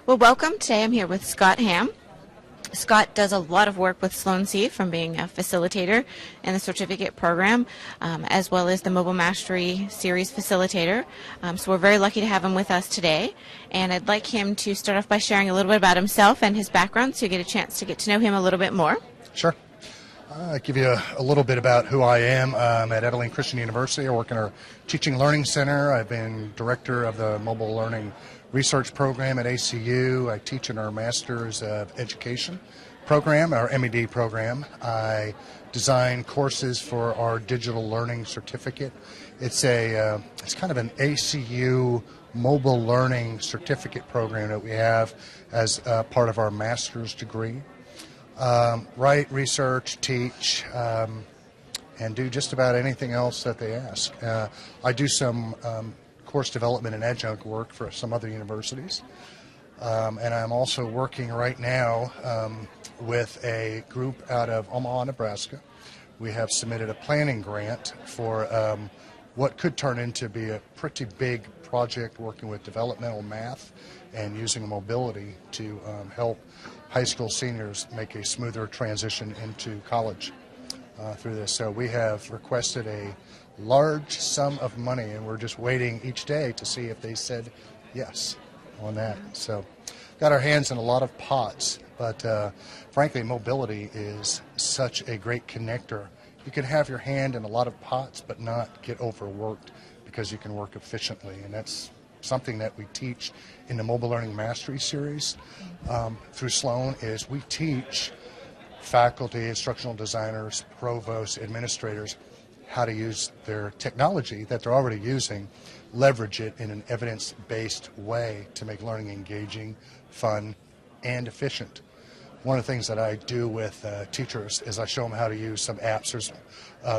Well, welcome. Today I'm here with Scott Hamm. Scott does a lot of work with Sloan-C from being a facilitator in the certificate program, as well as the Mobile Mastery Series facilitator. So we're very lucky to have him with us today. And I'd like him to start off by sharing a little bit about himself and his background so you get a chance to get to know him a little bit more. Sure. I'll give you a little bit about who I am. I'm at Abilene Christian University. I work in our Teaching Learning Center. I've been director of the Mobile Learning Research Program at ACU. I teach in our Masters of Education program, our MED program. I design courses for our Digital Learning Certificate. It's kind of an ACU mobile learning certificate program that we have as part of our master's degree. Write, research, teach, and do just about anything else that they ask. I do some course development and adjunct work for some other universities. And I'm also working right now with a group out of Omaha, Nebraska. We have submitted a planning grant for what could turn into be a pretty big project working with developmental math and using mobility to help high school seniors make a smoother transition into college through this. So we have requested a large sum of money, and we're just waiting each day to see if they said yes on that. So got our hands in a lot of pots, but frankly, mobility is such a great connector. You can have your hand in a lot of pots but not get overworked because you can work efficiently, and that's something that we teach in the Mobile Learning Mastery Series through Sloan. Is we teach faculty, instructional designers, provosts, administrators how to use their technology that they're already using, leverage it in an evidence-based way to make learning engaging, fun, and efficient. One of the things that I do with teachers is I show them how to use some apps. There's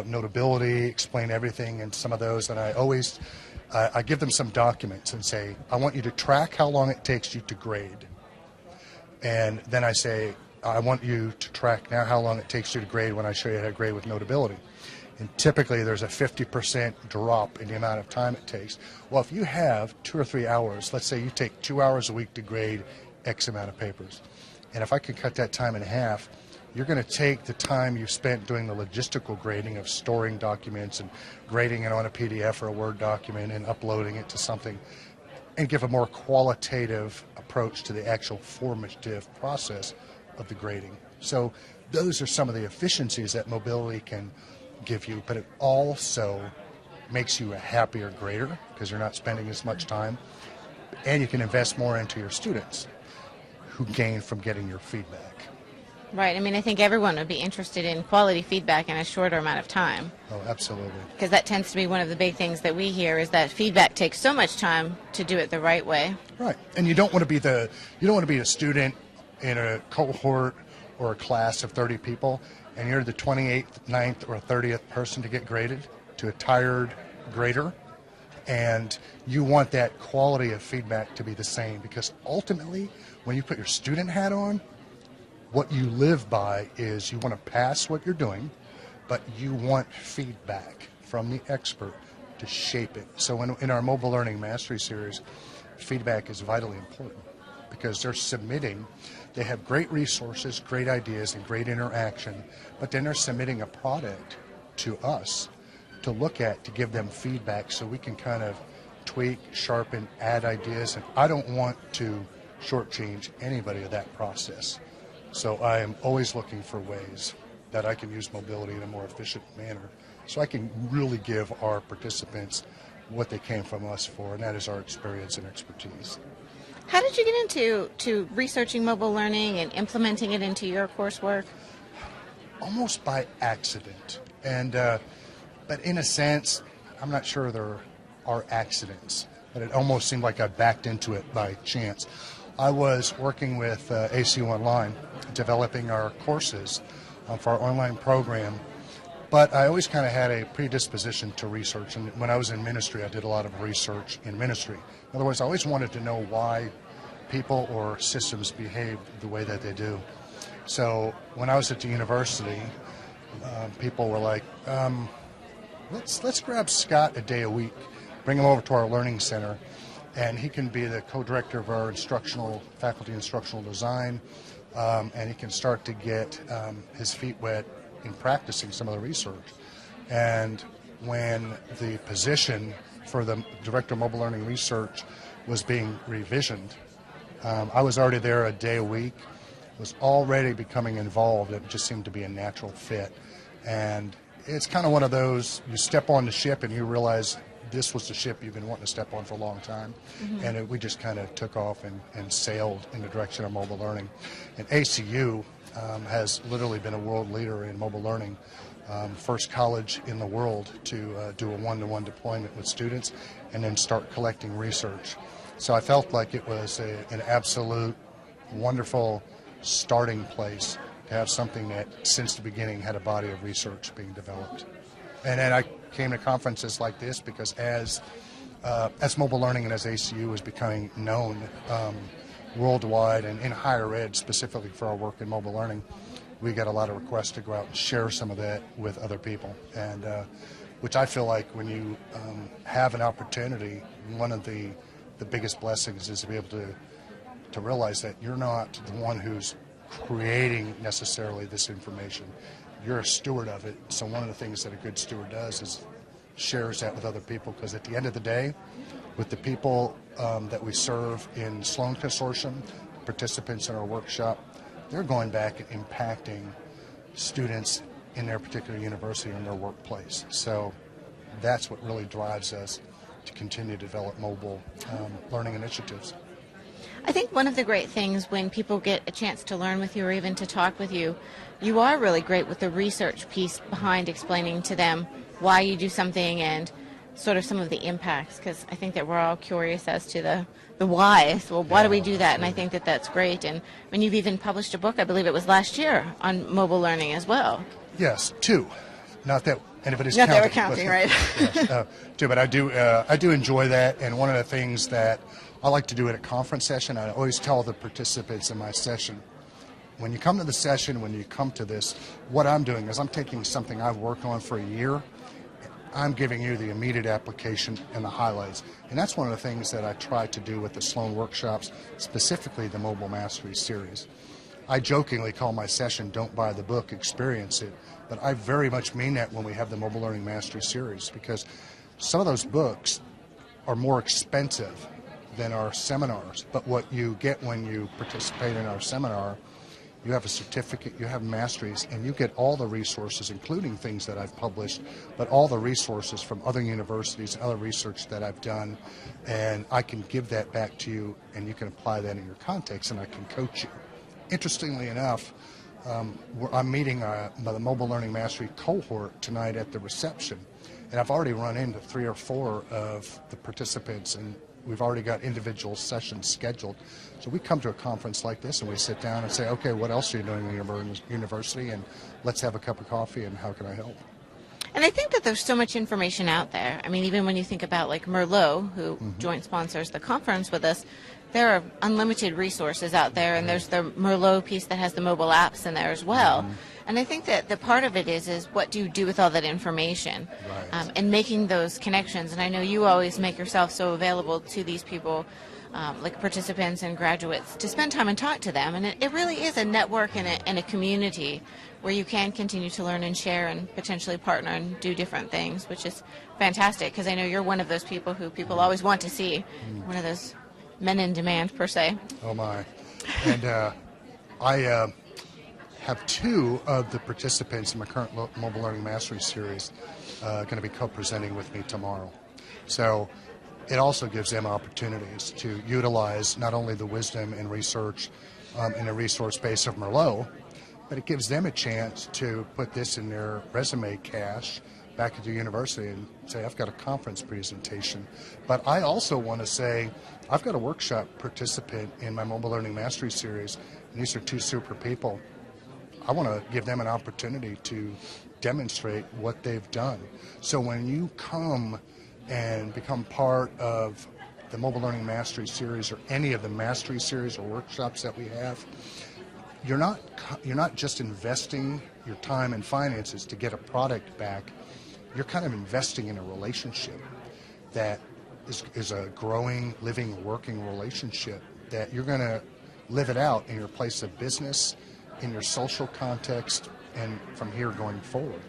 Notability, Explain Everything, and some of those, and I give them some documents and say, I want you to track how long it takes you to grade. And then I say, I want you to track now how long it takes you to grade when I show you how to grade with Notability. And typically there's a 50% drop in the amount of time it takes. Well, if you have 2 or 3 hours, let's say you take 2 hours a week to grade X amount of papers. And if I could cut that time in half, you're going to take the time you spent doing the logistical grading of storing documents and grading it on a PDF or a Word document and uploading it to something, and give a more qualitative approach to the actual formative process of the grading. So those are some of the efficiencies that mobility can give you, but it also makes you a happier grader because you're not spending as much time, and you can invest more into your students who gain from getting your feedback. Right. I mean, I think everyone would be interested in quality feedback in a shorter amount of time. Oh, absolutely. Because that tends to be one of the big things that we hear is that feedback takes so much time to do it the right way. Right. And you don't want to be a student in a cohort or a class of 30 people and you're the 28th, 9th, or 30th person to get graded to a tired grader. And you want that quality of feedback to be the same, because ultimately, when you put your student hat on, what you live by is you want to pass what you're doing, but you want feedback from the expert to shape it. So in our Mobile Learning Mastery Series, feedback is vitally important because they're submitting. They have great resources, great ideas, and great interaction, but then they're submitting a product to us to look at, to give them feedback so we can kind of tweak, sharpen, add ideas. And I don't want to shortchange anybody of that process. So I am always looking for ways that I can use mobility in a more efficient manner so I can really give our participants what they came from us for, and that is our experience and expertise. How did you get into researching mobile learning and implementing it into your coursework? Almost by accident. And but in a sense, I'm not sure there are accidents, but it almost seemed like I backed into it by chance. I was working with ACU Online, developing our courses for our online program, but I always kind of had a predisposition to research, and when I was in ministry, I did a lot of research in ministry. In other words, I always wanted to know why people or systems behave the way that they do. So when I was at the university, people were like, let's grab Scott a day a week, bring him over to our learning center, and he can be the co-director of our faculty instructional design, and he can start to get his feet wet in practicing some of the research. And when the position for the Director of Mobile Learning Research was being revisioned, I was already there a day a week, was already becoming involved. It just seemed to be a natural fit. And it's kind of one of those, you step on the ship and you realize this was the ship you've been wanting to step on for a long time. Mm-hmm. And we just kind of took off and sailed in the direction of mobile learning. And ACU has literally been a world leader in mobile learning. First college in the world to do a one-to-one deployment with students and then start collecting research. So I felt like it was an absolute wonderful starting place to have something that since the beginning had a body of research being developed. And then I came to conferences like this because as mobile learning and as ACU was becoming known worldwide and in higher ed specifically for our work in mobile learning, we got a lot of requests to go out and share some of that with other people, and which I feel like when you have an opportunity, one of the biggest blessings is to be able to realize that you're not the one who's creating necessarily this information. You're a steward of it. So one of the things that a good steward does is shares that with other people, because at the end of the day, with the people that we serve in Sloan Consortium, participants in our workshop, they're going back and impacting students in their particular university or in their workplace. So that's what really drives us to continue to develop mobile learning initiatives. I think one of the great things when people get a chance to learn with you or even to talk with you, you are really great with the research piece behind explaining to them why you do something and sort of some of the impacts, because I think that we're all curious as to the why. So, well, why do we do that? And I think that that's great. And when you've even published a book, I believe it was last year, on mobile learning as well. Yes, 2. Not that anybody's Not counting. that we're counting, right? Yes, 2, but I do enjoy that. And one of the things that I like to do at a conference session, I always tell the participants in my session, when you come to the session, when you come to this, what I'm doing is I'm taking something I've worked on for a year, I'm giving you the immediate application and the highlights. And that's one of the things that I try to do with the Sloan workshops, specifically the Mobile Mastery series. I jokingly call my session, "Don't buy the book, experience it." But I very much mean that when we have the Mobile Learning Mastery series, because some of those books are more expensive than our seminars. But what you get when you participate in our seminar, you have a certificate, you have masteries, and you get all the resources, including things that I've published, but all the resources from other universities, other research that I've done, and I can give that back to you, and you can apply that in your context, and I can coach you. Interestingly enough, I'm meeting the Mobile Learning Mastery cohort tonight at the reception, and I've already run into 3 or 4 of the participants, and we've already got individual sessions scheduled. So we come to a conference like this and we sit down and say, okay, what else are you doing in your university? And let's have a cup of coffee, and how can I help? And I think that there's so much information out there. I mean, even when you think about like Merlot, who joint sponsors the conference with us, there are unlimited resources out there, and there's the Merlot piece that has the mobile apps in there as well. And I think that the part of it is what do you do with all that information, right, and making those connections. And I know you always make yourself so available to these people, like participants and graduates, to spend time and talk to them. And it really is a network and a community where you can continue to learn and share and potentially partner and do different things, which is fantastic, because I know you're one of those people who people always want to see, one of those men in demand, per se. Oh, my. And I have 2 of the participants in my current Mobile Learning Mastery series going to be co-presenting with me tomorrow. So it also gives them opportunities to utilize not only the wisdom and research in the resource base of Merlot, but it gives them a chance to put this in their resume cache back at the university and say, I've got a conference presentation. But I also want to say, I've got a workshop participant in my Mobile Learning Mastery series, and these are 2 super people. I want to give them an opportunity to demonstrate what they've done. So when you come and become part of the Mobile Learning Mastery series or any of the Mastery series or workshops that we have, you're not just investing your time and finances to get a product back. You're kind of investing in a relationship that is a growing, living, working relationship that you're going to live it out in your place of business, in your social context, and from here going forward.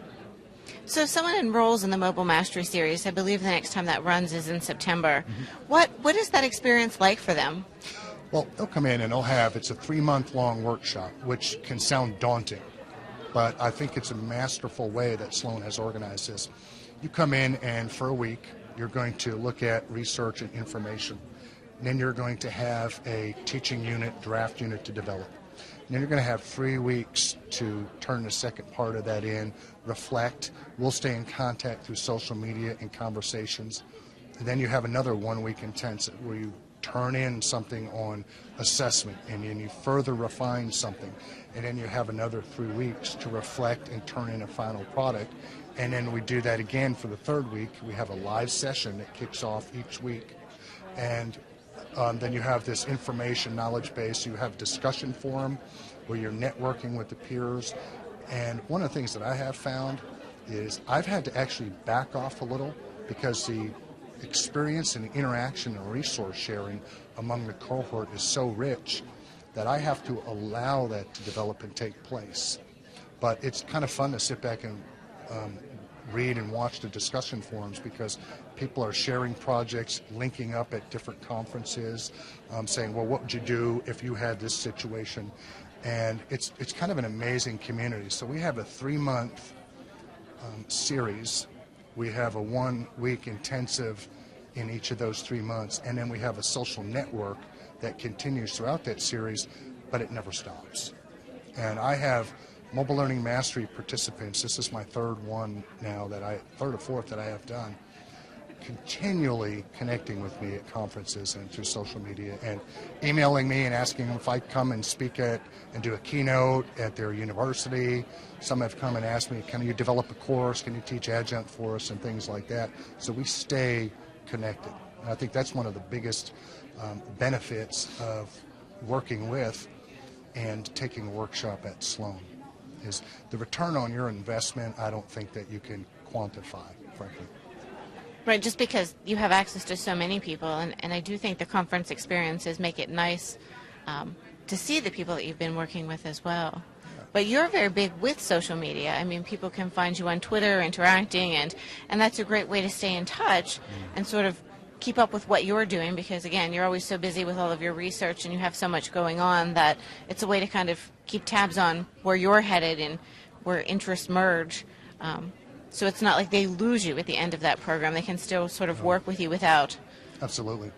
So if someone enrolls in the Mobile Mastery Series, I believe the next time that runs is in September. What is that experience like for them? Well, they'll come in and it's a 3-month-long workshop, which can sound daunting, but I think it's a masterful way that Sloan has organized this. You come in and for a week, you're going to look at research and information. And then you're going to have a teaching unit, draft unit to develop. And then you're going to have 3 weeks to turn the second part of that in, reflect. We'll stay in contact through social media and conversations. And then you have another 1-week intensive where you turn in something on assessment, and then you further refine something. And then you have another 3 weeks to reflect and turn in a final product. And then we do that again for the 3rd week. We have a live session that kicks off each week. And then you have this information knowledge base. You have discussion forum where you're networking with the peers. And one of the things that I have found is I've had to actually back off a little because the experience and the interaction and resource sharing among the cohort is so rich that I have to allow that to develop and take place. But it's kind of fun to sit back and read and watch the discussion forums because people are sharing projects, linking up at different conferences, saying, well, what would you do if you had this situation? And it's kind of an amazing community. So we have a 3-month series. We have a 1-week intensive in each of those 3 months, and then we have a social network that continues throughout that series, but it never stops. And I have Mobile Learning Mastery participants. This is my 3rd one now, 3rd or 4th that I have done, continually connecting with me at conferences and through social media and emailing me and asking them if I come and speak at and do a keynote at their university. Some have come and asked me, can you develop a course? Can you teach adjunct for us and things like that? So we stay connected. And I think that's one of the biggest benefits of working with and taking a workshop at Sloan is the return on your investment. I don't think that you can quantify, frankly. Right, just because you have access to so many people, and I do think the conference experiences make it nice to see the people that you've been working with as well. Yeah. But you're very big with social media. I mean, people can find you on Twitter interacting, and that's a great way to stay in touch and sort of keep up with what you're doing because, again, you're always so busy with all of your research and you have so much going on that it's a way to kind of keep tabs on where you're headed and where interests merge. So it's not like they lose you at the end of that program. They can still sort of work with you without. Absolutely.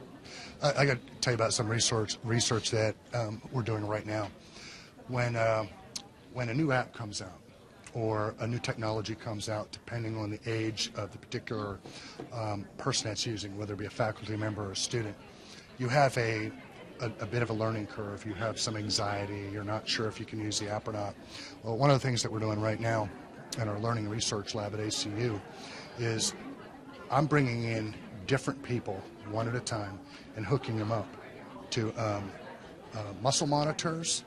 I got to tell you about some research that we're doing right now. When a new app comes out or a new technology comes out, depending on the age of the particular person that's using, whether it be a faculty member or a student, you have a bit of a learning curve. You have some anxiety. You're not sure if you can use the app or not. Well, one of the things that we're doing right now in our learning research lab at ACU is I'm bringing in different people one at a time and hooking them up to muscle monitors,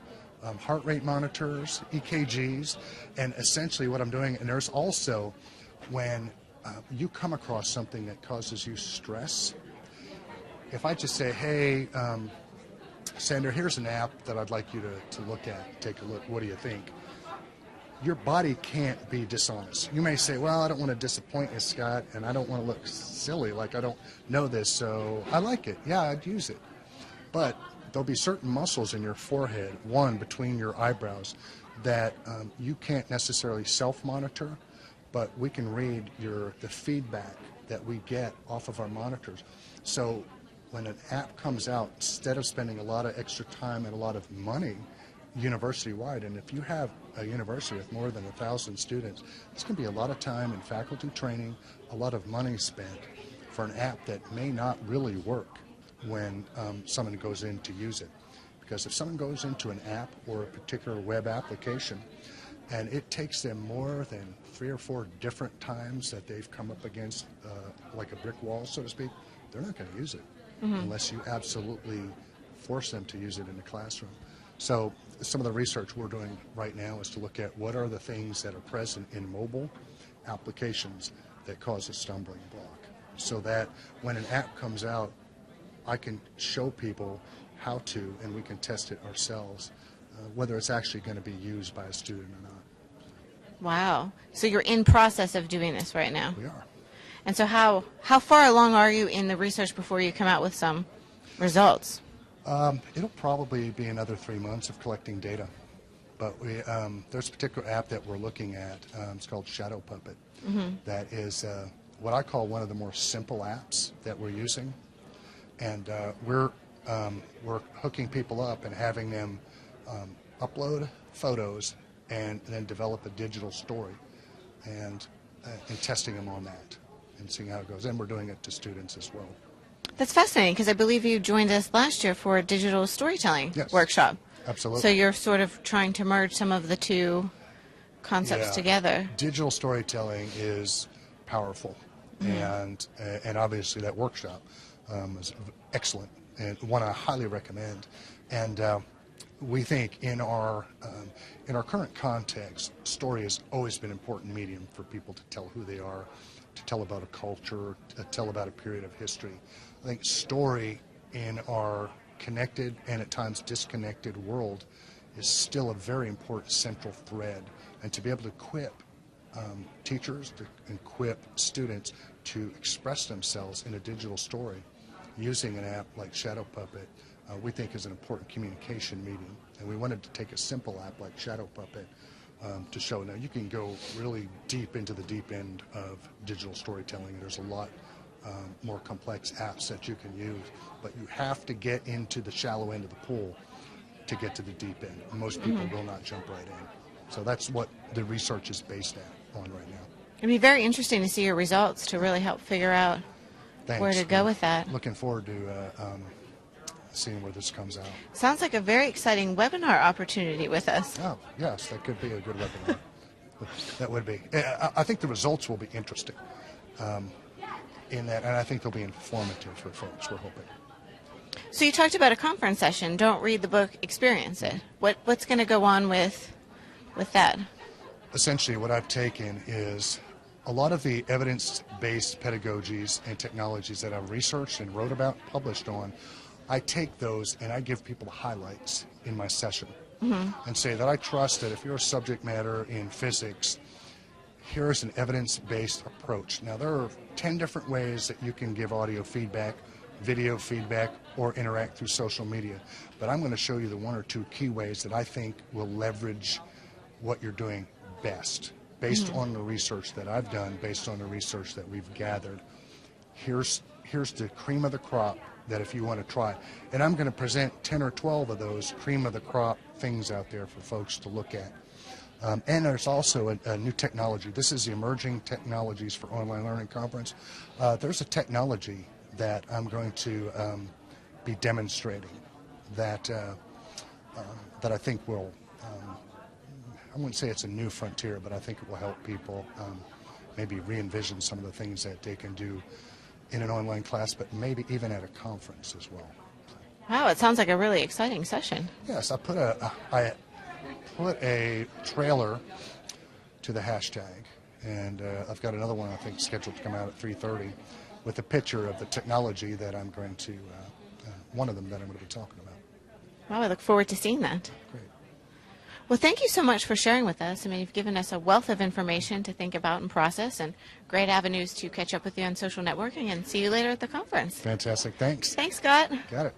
heart rate monitors, EKGs, and essentially what I'm doing, and there's also when you come across something that causes you stress, if I just say, hey, Sandra, here's an app that I'd like you to look at, take a look, what do you think? Your body can't be dishonest. You may say, well, I don't want to disappoint you, Scott, and I don't want to look silly, like I don't know this, so I like it. Yeah, I'd use it. But there'll be certain muscles in your forehead, one between your eyebrows, that you can't necessarily self-monitor, but we can read the feedback that we get off of our monitors. So when an app comes out, instead of spending a lot of extra time and a lot of money university-wide, and if you have a university with more than 1,000 students, it's going to be a lot of time in faculty training, a lot of money spent for an app that may not really work when someone goes in to use it. Because if someone goes into an app or a particular web application and it takes them more than 3 or 4 different times that they've come up against like a brick wall, so to speak, they're not going to use it unless you absolutely force them to use it in the classroom. So some of the research we're doing right now is to look at what are the things that are present in mobile applications that cause a stumbling block. so that when an app comes out, I can show people how to, and we can test it ourselves, whether it's actually going to be used by a student or not. Wow. So you're in process of doing this right now. We are. And so how far along are you in the research before you come out with some results? It'll probably be another 3 months of collecting data. But there's a particular app that we're looking at. It's called Shadow Puppet. That is what I call one of the more simple apps that we're using. And we're hooking people up and having them upload photos and then develop a digital story and testing them on that and seeing how it goes. And we're doing it to students as well. That's fascinating because I believe you joined us last year for a digital storytelling workshop. Absolutely. So you're sort of trying to merge some of the two concepts together. Digital storytelling is powerful, and obviously that workshop is excellent and one I highly recommend. And we think in our current context, story has always been an important medium for people to tell who they are, to tell about a culture, to tell about a period of history. I think story in our connected and at times disconnected world is still a very important central thread, and to be able to equip teachers, to equip students to express themselves in a digital story using an app like Shadow Puppet, we think is an important communication medium. And we wanted to take a simple app like Shadow Puppet to show now you can go really deep into the deep end of digital storytelling. There's a lot more complex apps that you can use, but you have to get into the shallow end of the pool to get to the deep end. Most people will not jump right in. So that's what the research is based on right now. It'd be very interesting to see your results to really help figure out where to go with that. Looking forward to seeing where this comes out. Sounds like a very exciting webinar opportunity with us. Oh, yes, that could be a good webinar. That would be. I think the results will be interesting. In that, and I think they'll be informative for folks, we're hoping. So you talked about a conference session. Don't read the book, experience it. What's going to go on with that? Essentially, what I've taken is a lot of the evidence-based pedagogies and technologies that I've researched and wrote about, published on. I take those and I give people the highlights in my session and say that I trust that if you're a subject matter in physics, here's an evidence-based approach. Now, there are 10 different ways that you can give audio feedback, video feedback, or interact through social media. But I'm going to show you the 1 or 2 key ways that I think will leverage what you're doing best, based on the research that I've done, based on the research that we've gathered. Here's the cream of the crop that if you want to try. And I'm going to present 10 or 12 of those cream of the crop things out there for folks to look at. And there's also a new technology. This is the Emerging Technologies for Online Learning Conference. There's a technology that I'm going to be demonstrating that I think will, I wouldn't say it's a new frontier, but I think it will help people maybe re-envision some of the things that they can do in an online class, but maybe even at a conference as well. Wow, it sounds like a really exciting session. Yes, I put a trailer to the hashtag, and I've got another one I think scheduled to come out at 3:30 with a picture of the technology that I'm going to, one of them that I'm going to be talking about. Wow, I look forward to seeing that. Great. Well, thank you so much for sharing with us. I mean, you've given us a wealth of information to think about and process, and great avenues to catch up with you on social networking, and see you later at the conference. Fantastic. Thanks. Thanks, Scott. Got it.